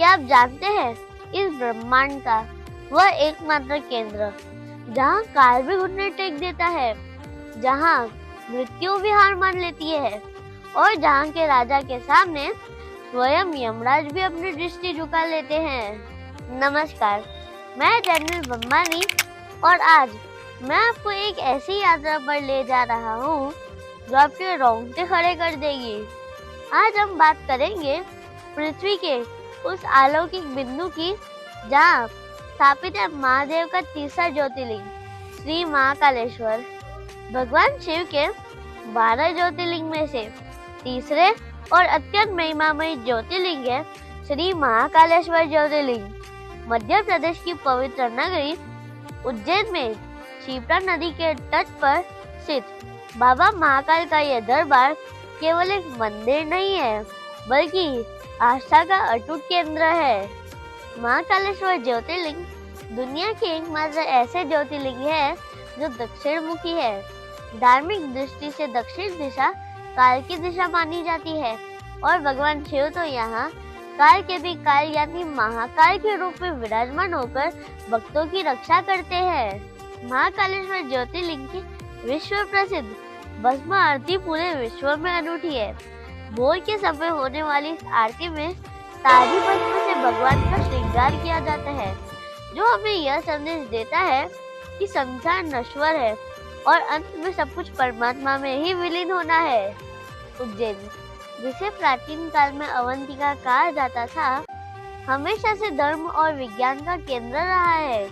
क्या आप जानते हैं इस ब्रह्मांड का वह एकमात्र केंद्र जहाँ काल भी घुटने टेक देता है, जहाँ मृत्यु भी हार मान लेती है और जहाँ के राजा के सामने स्वयं यमराज भी अपनी दृष्टि झुका लेते हैं। नमस्कार, मैं जनरल बम्बानी और आज मैं आपको एक ऐसी यात्रा पर ले जा रहा हूँ जो आपके रोंगटे खड़े कर देगी। आज हम बात करेंगे पृथ्वी के उस अलौकिक बिंदु की जहाँ स्थापित है महादेव का तीसरा ज्योतिर्लिंग श्री महाकालेश्वर। भगवान शिव के 12 ज्योतिर्लिंग में से तीसरे और अत्यंत महिमामय ज्योतिर्लिंग है श्री महाकालेश्वर ज्योतिर्लिंग। मध्य प्रदेश की पवित्र नगरी उज्जैन में क्षिप्रा नदी के तट पर स्थित बाबा महाकाल का यह दरबार केवल एक मंदिर नहीं है बल्कि आस्था का अटूट केंद्र है। महाकालेश्वर ज्योतिर्लिंग दुनिया के एकमात्र ऐसे ज्योतिर्लिंग है जो दक्षिण मुखी है। धार्मिक दृष्टि से दक्षिण दिशा काल की दिशा मानी जाती है और भगवान शिव तो यहाँ काल के भी काल यानी महाकाल के रूप में विराजमान होकर भक्तों की रक्षा करते हैं। महाकालेश्वर ज्योतिर्लिंग की विश्व प्रसिद्ध भस्म आरती पूरे विश्व में अनूठी है। भोर के समय होने वाली इस आरती में ताजी भस्म से भगवान का श्रृंगार किया जाता है, जो हमें यह संदेश देता है कि संसार नश्वर है और अंत में सब कुछ परमात्मा में ही विलीन होना है। उज्जैन, जिसे प्राचीन काल में अवंतिका कहा जाता था, हमेशा से धर्म और विज्ञान का केंद्र रहा है।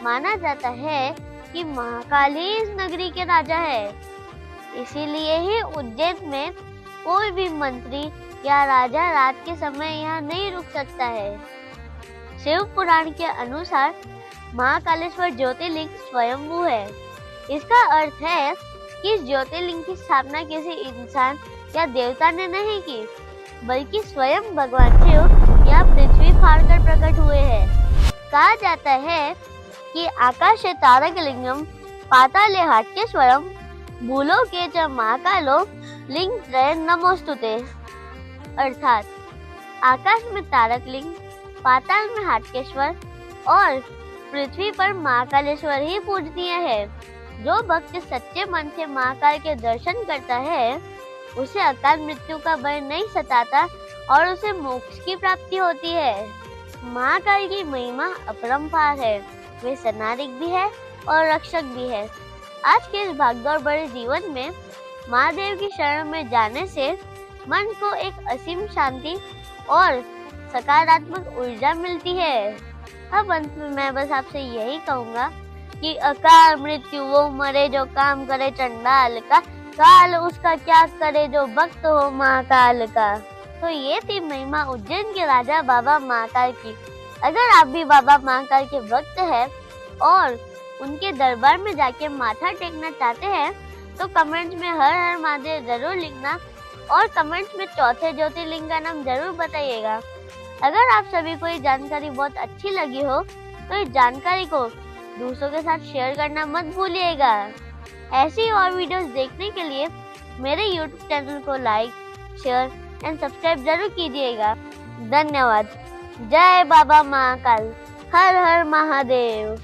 माना जाता है कि महाकाल ही इस नगरी के राजा है, इसीलिए ही उज्जैन में कोई भी मंत्री या राजा रात के समय यहाँ नहीं रुक सकता है। शिव पुराण के अनुसार महाकालेश्वर ज्योतिर्लिंग स्वयंभू है। इसका अर्थ है कि इस ज्योतिर्लिंग की स्थापना किसी इंसान या देवता ने नहीं की, बल्कि स्वयं भगवान शिव यहाँ पृथ्वी फाड़कर प्रकट हुए हैं। कहा जाता है कि आकाशे तारक लिंगम पाताले हाटकेश्वरम भूलोके च महाकालो लिंग त्रय नमोस्तुते। अर्थात आकाश में तारक लिंग, पाताल में हाटकेश्वर और पृथ्वी पर महाकालेश्वर ही पूजनीय है। जो भक्त सच्चे मन से महाकाल के दर्शन करता है उसे अकाल मृत्यु का भय नहीं सताता और उसे मोक्ष की प्राप्ति होती है। महाकाल की महिमा अपरंपार है, वे सनारिक भी है और रक्षक भी है। आज के इस भागदौड़ भरे जीवन में महादेव की शरण में जाने से मन को एक असीम शांति और सकारात्मक ऊर्जा मिलती है। अब अंत में मैं बस आपसे यही कहूँगा कि अकाल मृत्यु वो मरे जो काम करे चंडाल का, काल उसका क्या करे जो भक्त हो महाकाल का। तो ये थी महिमा उज्जैन के राजा बाबा महाकाल की। अगर आप भी बाबा महाकाल के भक्त हैं और उनके दरबार में जाके माथा टेकना चाहते हैं तो कमेंट्स में हर हर महादेव जरूर लिखना और कमेंट्स में चौथे ज्योतिर्लिंग का नाम जरूर बताइएगा। अगर आप सभी को ये जानकारी बहुत अच्छी लगी हो तो इस जानकारी को दूसरों के साथ शेयर करना मत भूलिएगा। ऐसी और वीडियोस देखने के लिए मेरे YouTube चैनल को लाइक, शेयर एंड सब्सक्राइब जरूर कीजिएगा। धन्यवाद। जय बाबा महाकाल, हर हर महादेव।